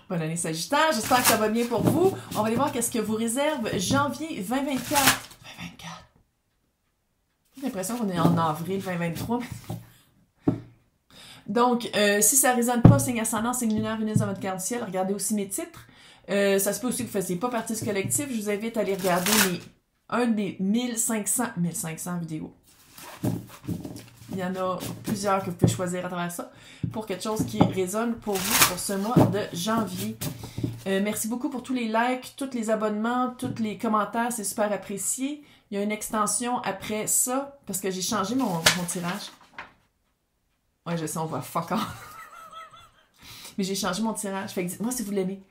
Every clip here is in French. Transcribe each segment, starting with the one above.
Bonne année Sagittaire, j'espère que ça va bien pour vous. On va aller voir qu'est-ce que vous réserve janvier 2024. 2024. J'ai l'impression qu'on est en avril 2023. Donc, si ça ne résonne pas, signe ascendant, signe lunaire, Vénus dans votre carte du ciel, regardez aussi mes titres. Ça se peut aussi que vous ne fassiez pas partie de ce collectif. Je vous invite à aller regarder un des 1500 vidéos. Il y en a plusieurs que vous pouvez choisir à travers ça pour quelque chose qui résonne pour vous pour ce mois de janvier. Merci beaucoup pour tous les likes, tous les abonnements, tous les commentaires, c'est super apprécié. Il y a une extension après ça parce que j'ai changé mon tirage. Ouais, je sais, on voit fuck off. Mais j'ai changé mon tirage. Fait que dites-moi si vous l'aimez.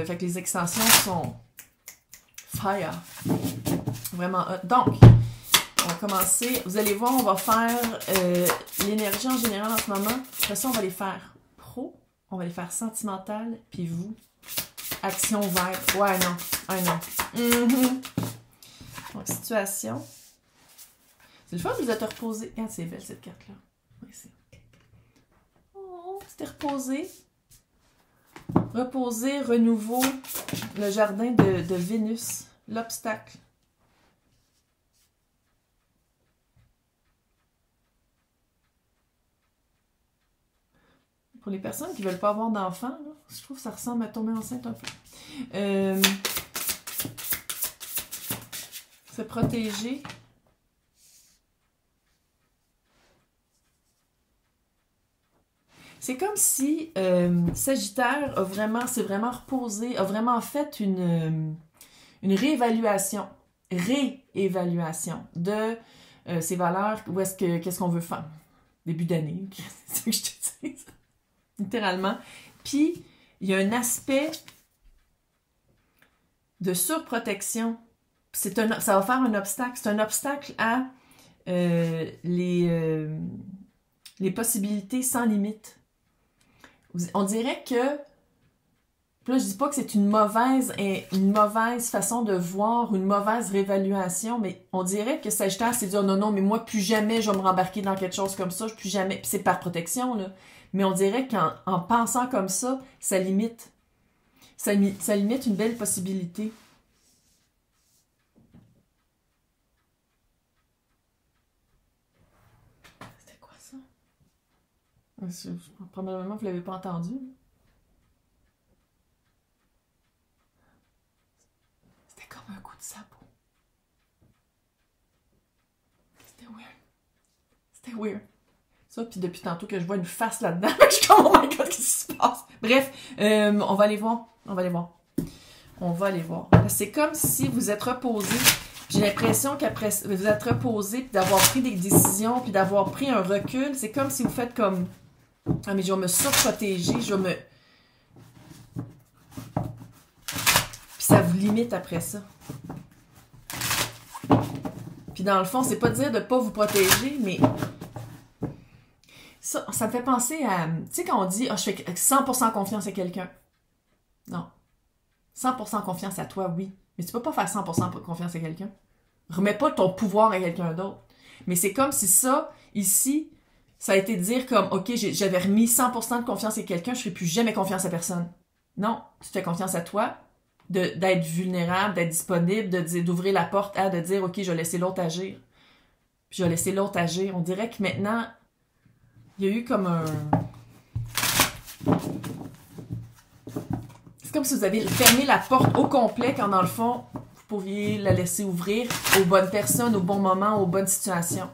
Fait que les extensions sont fire. Vraiment hot. Donc, on va commencer. Vous allez voir, on va faire l'énergie en général en ce moment. Après ça, on va les faire pro, on va les faire sentimental, puis vous, action verte. Ouais, non. Ah non. Donc, situation. C'est le fun de vous être reposé. Ah, c'est belle cette carte-là. Oui, c'est. Oh, c'était reposé. Reposer, renouveau, le jardin de Vénus, l'obstacle. Pour les personnes qui ne veulent pas avoir d'enfants, je trouve que ça ressemble à tomber enceinte un peu. Se protéger. C'est comme si Sagittaire s'est vraiment reposé, a vraiment fait une réévaluation de ses valeurs, qu'est-ce qu'on veut faire. Début d'année, c'est ce que je te dis. Littéralement. Puis, il y a un aspect de surprotection. Ça va faire un obstacle. C'est un obstacle à les possibilités sans limite. On dirait que, là, je dis pas que c'est une mauvaise façon de voir, une mauvaise réévaluation, mais on dirait que Sagittaire s'est dit, oh non, mais moi, plus jamais je vais me rembarquer dans quelque chose comme ça, plus jamais, puis c'est par protection, là. Mais on dirait qu'en pensant comme ça, ça limite une belle possibilité. C'était quoi ça? Probablement, vous ne l'avez pas entendu. C'était comme un coup de sabot. C'était weird. Ça, puis depuis tantôt que je vois une face là-dedans, je suis comme, oh my god, qu'est-ce qui se passe? Bref, on va aller voir. C'est comme si vous êtes reposé. J'ai l'impression qu'après vous êtes reposé, puis d'avoir pris des décisions, puis d'avoir pris un recul. C'est comme si vous faites comme, ah mais je vais me surprotéger, puis ça vous limite après ça. Puis dans le fond, c'est pas dire de pas vous protéger, mais ça me fait penser à, tu sais, quand on dit, je fais 100% confiance à quelqu'un. Non. 100% confiance à toi, oui. Mais tu peux pas faire 100% confiance à quelqu'un. Remets pas ton pouvoir à quelqu'un d'autre. Mais c'est comme si ça, ici, ça a été de dire comme, OK, j'avais remis 100% de confiance à quelqu'un, je ferai plus jamais confiance à personne. Non, tu fais confiance à toi, d'être vulnérable, d'être disponible, d'ouvrir la porte de dire, OK, je vais laisser l'autre agir. Puis je vais laisser l'autre agir. On dirait que maintenant, il y a eu comme un... C'est comme si vous avez fermé la porte au complet quand dans le fond, vous pouviez la laisser ouvrir aux bonnes personnes, au bon moment, aux bonnes situations.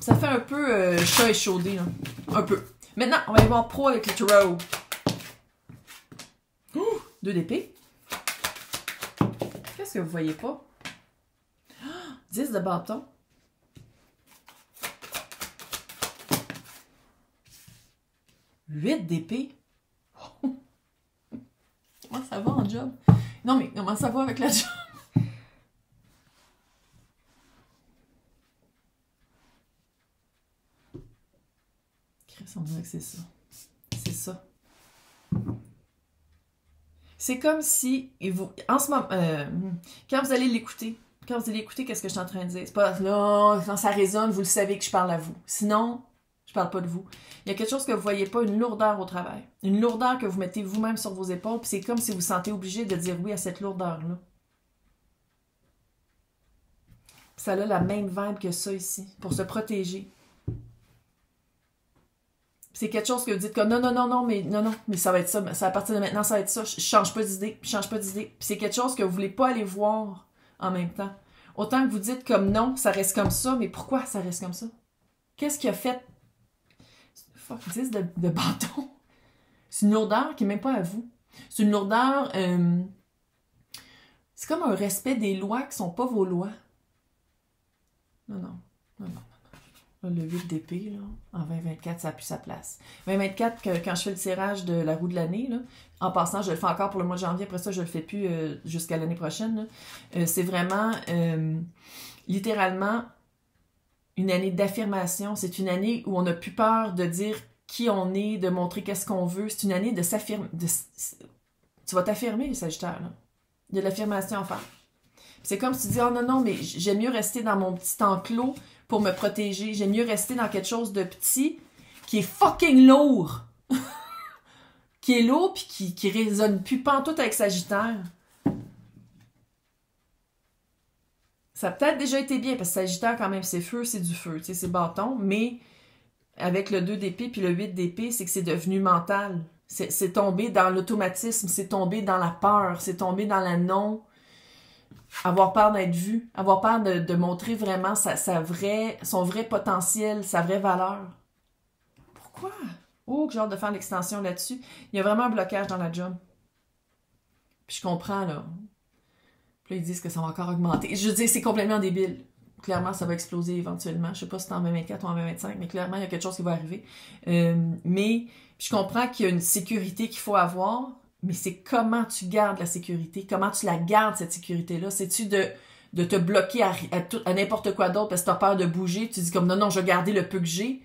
Ça fait un peu chat échaudé, là. Un peu. Maintenant, on va aller voir pro avec le tarot. 2 d'épée. Qu'est-ce que vous voyez pas? 10 de bâton. 8 d'épée. Comment ça va en job? Non, mais comment ça va avec la job? Chris, on dirait que c'est ça. C'est ça. C'est comme si, en ce moment, quand vous allez l'écouter, qu'est-ce que je suis en train de dire? C'est pas là, quand ça résonne, vous le savez que je parle à vous. Sinon, Je parle pas de vous. Il y a quelque chose que vous voyez pas, une lourdeur au travail. Une lourdeur que vous mettez vous-même sur vos épaules, puis c'est comme si vous vous sentez obligé de dire oui à cette lourdeur-là. Ça a la même vibe que ça ici, pour se protéger. C'est quelque chose que vous dites comme non, mais ça va être ça, à partir de maintenant, ça va être ça. Je change pas d'idée, je change pas d'idée. Puis c'est quelque chose que vous voulez pas aller voir en même temps. Autant que vous dites comme non, ça reste comme ça, mais pourquoi ça reste comme ça? Qu'est-ce qui a fait? Fuck, 10 de bâton. C'est une lourdeur qui n'est même pas à vous. C'est une lourdeur. C'est comme un respect des lois qui sont pas vos lois. Non. Là, le 8 d'épée, là, en 2024, ça a plus sa place. 2024, quand je fais le tirage de la roue de l'année, là, en passant, je le fais encore pour le mois de janvier, après ça, je le fais plus jusqu'à l'année prochaine. C'est vraiment, littéralement, une année d'affirmation. C'est une année où on n'a plus peur de dire qui on est, de montrer qu'est-ce qu'on veut. C'est une année de s'affirmer. Tu vas t'affirmer, les Sagittaires, là. Il y a de l'affirmation à faire. C'est comme si tu dis, oh non, mais j'aime mieux rester dans mon petit enclos pour me protéger. J'aime mieux rester dans quelque chose de petit qui est fucking lourd. Qui est lourd puis qui résonne plus pantoute avec Sagittaire. Ça a peut-être déjà été bien, parce que Sagittaire, quand même, c'est feu, c'est du feu, tu sais, c'est bâton, mais avec le 2 d'épée puis le 8 d'épée, c'est que c'est devenu mental. C'est tombé dans l'automatisme, c'est tombé dans la peur, c'est tombé dans la non... Avoir peur d'être vu, avoir peur de montrer vraiment son vrai potentiel, sa vraie valeur. Pourquoi? Oh, que j'ai hâte de faire l'extension là-dessus. Il y a vraiment un blocage dans la job. Puis je comprends, là. Puis là, ils disent que ça va encore augmenter. Je veux dire, c'est complètement débile. Clairement, ça va exploser éventuellement. Je sais pas si c'est en 2024 ou en 2025, mais clairement, il y a quelque chose qui va arriver. Mais je comprends qu'il y a une sécurité qu'il faut avoir, mais c'est comment tu gardes la sécurité, comment tu la gardes, cette sécurité-là. C'est-tu de te bloquer à n'importe quoi d'autre parce que tu as peur de bouger, tu dis comme non, je vais garder le peu que j'ai,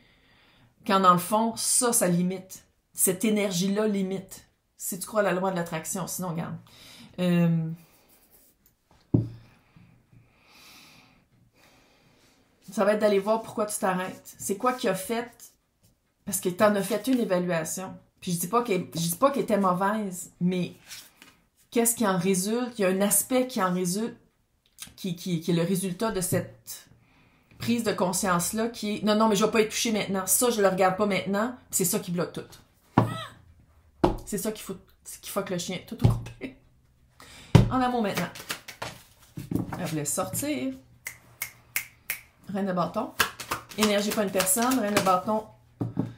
quand dans le fond, ça limite. Cette énergie-là limite. Si tu crois à la loi de l'attraction, sinon, regarde. Ça va être d'aller voir pourquoi tu t'arrêtes. C'est quoi qui a fait? Parce que tu en as fait une évaluation. Puis je dis pas qu'elle était mauvaise, mais qu'est-ce qui en résulte? Il y a un aspect qui en résulte, qui est le résultat de cette prise de conscience-là, qui est non, mais je vais pas être touchée maintenant. Ça, je le regarde pas maintenant. C'est ça qui bloque tout. C'est ça qui fuck le chien, tout au complet. En amour maintenant. Elle voulait sortir. Reine de bâton. Énergie pas une personne. Reine de bâton.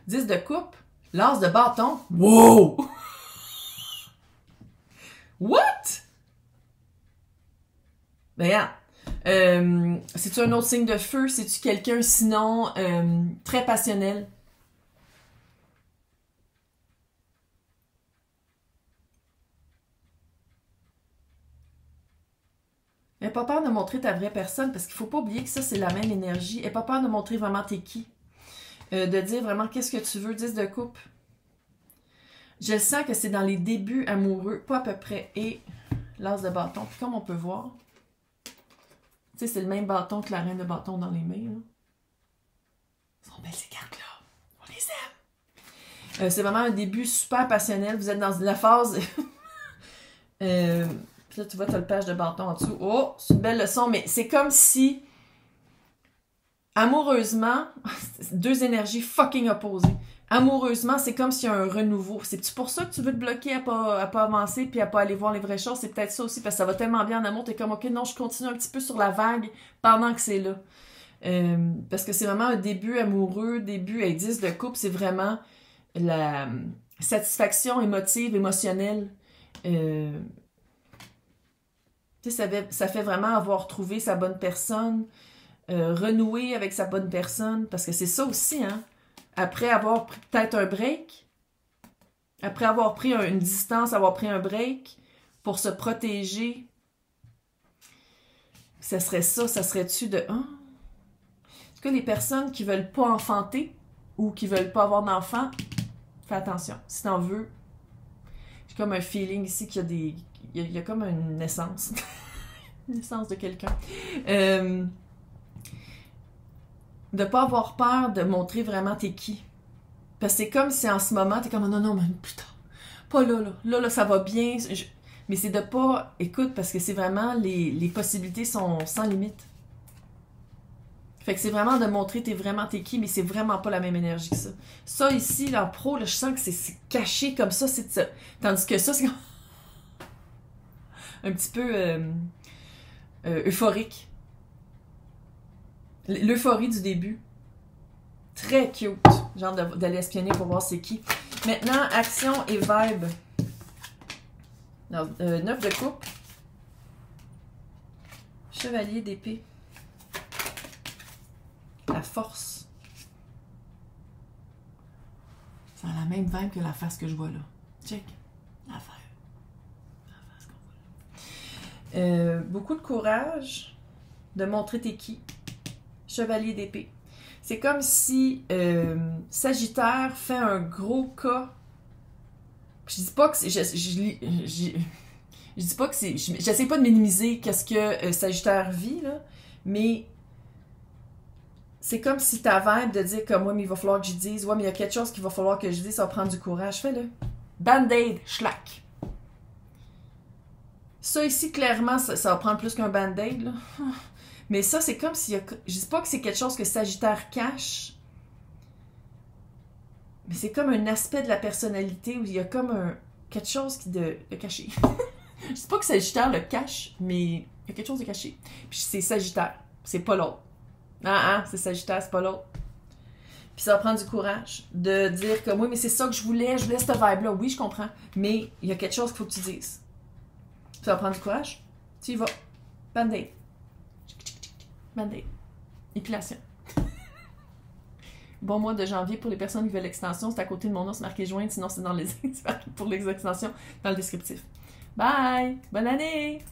10 de coupe. L'as de bâton. Wow! What? Ben, c'est-tu un autre signe de feu? C'est-tu quelqu'un, sinon, très passionnel? N'aie pas peur de montrer ta vraie personne, parce qu'il faut pas oublier que ça, c'est la même énergie. N'aie pas peur de montrer vraiment t'es qui. De dire vraiment qu'est-ce que tu veux, 10 de coupe. Je sens que c'est dans les débuts amoureux, pas à peu près. Et l'as de bâton. Puis comme on peut voir, tu sais, c'est le même bâton que la reine de bâton dans les mains. Là. Elles sont belles ces cartes-là. On les aime. C'est vraiment un début super passionnel. Vous êtes dans la phase... Puis là, tu vois, tu as le page de bâton en dessous. Oh, c'est une belle leçon, mais c'est comme si... Amoureusement, deux énergies fucking opposées. Amoureusement, c'est comme s'il y a un renouveau. C'est pour ça que tu veux te bloquer à pas avancer puis à pas aller voir les vraies choses. C'est peut-être ça aussi, parce que ça va tellement bien en amour. T'es comme, OK, non, je continue un petit peu sur la vague pendant que c'est là. Parce que c'est vraiment un début amoureux, début avec 10 de couple. C'est vraiment la satisfaction émotive, émotionnelle. Tu sais, ça fait vraiment avoir trouvé sa bonne personne. Renouer avec sa bonne personne, parce que c'est ça aussi, hein. Après avoir pris peut-être un break, après avoir pris une distance, avoir pris un break pour se protéger, ça serait ça, ça serait-tu de... En tout cas, les personnes qui veulent pas enfanter ou qui veulent pas avoir d'enfants, fais attention. Si t'en veux, j'ai comme un feeling ici qu'il y a des... Il y a comme une naissance. Une naissance de quelqu'un. de pas avoir peur de montrer vraiment t'es qui. Parce que c'est comme si en ce moment, t'es comme, non, non, mais plus tard. Pas là, là. Là, ça va bien. Mais c'est de pas... Écoute, parce que c'est vraiment... Les possibilités sont sans limite. Fait que c'est vraiment de montrer t'es qui, mais c'est vraiment pas la même énergie que ça. Ça, ici, là, en pro, là, je sens que c'est caché comme ça, c'est ça. Tandis que ça, c'est un petit peu euphorique. L'euphorie du début. Très cute. Genre d'aller espionner pour voir c'est qui. Maintenant, action et vibe. 9 de coupe. Chevalier d'épée. La force. Ça a la même vibe que la face que je vois là. Check. La face qu'on voit là. Beaucoup de courage. De montrer t'es qui. Chevalier d'épée. C'est comme si Sagittaire fait un gros cas. Je dis pas que c'est... Je dis pas que c'est... J'essaie pas de minimiser qu'est-ce que Sagittaire vit, là, mais c'est comme si ta vibe de dire comme, ouais, mais il va falloir que je dise, ouais, mais il y a quelque chose qu'il va falloir que je dise, ça va prendre du courage. Fais-le. Band-aid, schlack. Ça ici, clairement, ça va prendre plus qu'un band-aid, là. Mais ça, c'est comme s'il y a... Je dis pas que c'est quelque chose que Sagittaire cache, mais c'est comme un aspect de la personnalité où il y a comme quelque chose qui de caché. Je dis pas que Sagittaire le cache, mais il y a quelque chose de caché. Puis c'est Sagittaire, c'est pas l'autre. C'est Sagittaire, c'est pas l'autre. Puis ça va prendre du courage de dire comme, oui, mais c'est ça que je voulais cette vibe-là. Oui, je comprends, mais il y a quelque chose qu'il faut que tu dises. Puis ça va prendre du courage. Tu y vas. Band-aid. Band-aid. Épilation. Bon mois de janvier pour les personnes qui veulent l'extension. C'est à côté de mon nom, c'est marqué joindre. Sinon, c'est pour les extensions dans le descriptif. Bye! Bonne année!